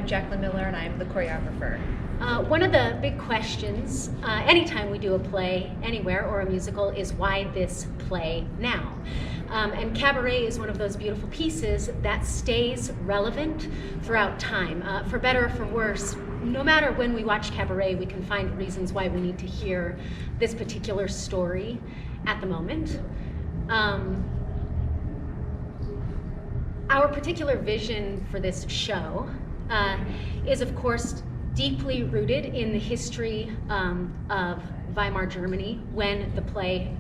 Jaclyn Miller, and I'm the choreographer. One of the big questions, anytime we do a play anywhere or a musical, is why this play now? And Cabaret is one of those beautiful pieces that stays relevant throughout time. For better or for worse, no matter when we watch Cabaret, we can find reasons why we need to hear this particular story at the moment. Our particular vision for this show is, of course, deeply rooted in the history of Weimar Germany when the play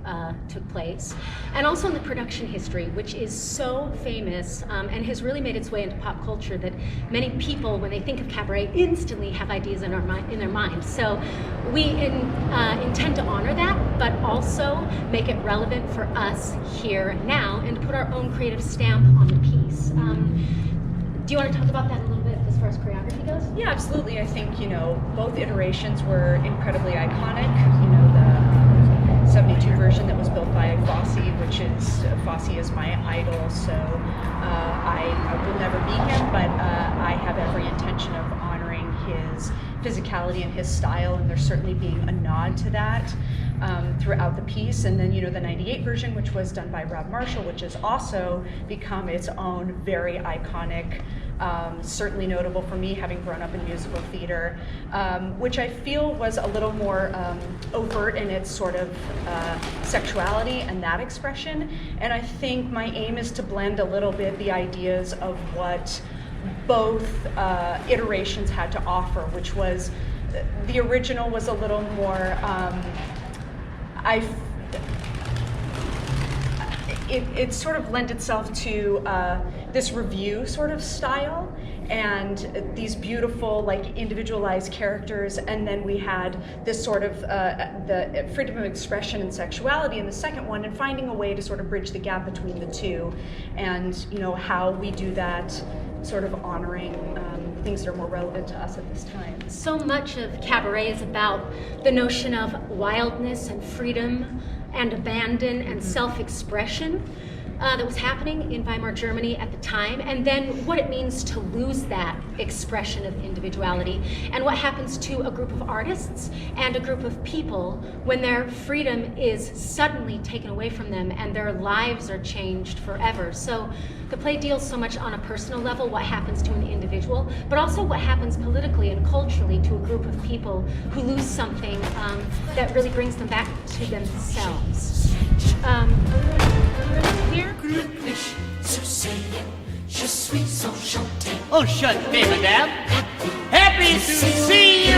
took place, and also in the production history, which is so famous and has really made its way into pop culture that many people, when they think of Cabaret, instantly have ideas in their mind. So we intend to honor that, but also make it relevant for us here now and to put our own creative stamp on the piece. Do you want to talk about that a little bit as far as choreography goes? Yeah, absolutely. I think, both iterations were incredibly iconic. The 72 version that was built by Fosse is my idol, so I will never be him, but I have every intention of honoring his physicality and his style, and there's certainly being a nod to that throughout the piece. And then, the 98 version, which was done by Rob Marshall, which has also become its own very iconic, certainly notable for me, having grown up in musical theater, which I feel was a little more overt in its sort of sexuality and that expression. And I think my aim is to blend a little bit the ideas of what both iterations had to offer, which was the original was a little more, it sort of lent itself to this review sort of style and these beautiful, individualized characters, and then we had this sort of the freedom of expression and sexuality in the second one, and finding a way to sort of bridge the gap between the two, and how we do that, sort of honoring things that are more relevant to us at this time. So much of Cabaret is about the notion of wildness and freedom and abandon and self-expression that was happening in Weimar Germany at the time, and then what it means to lose that expression of individuality, and what happens to a group of artists and a group of people when their freedom is suddenly taken away from them and their lives are changed forever. So the play deals so much on a personal level, what happens to an individual, but also what happens politically and culturally to a group of people who lose something that really brings them back to themselves. Here? Enchantée, madame. Happy to see you.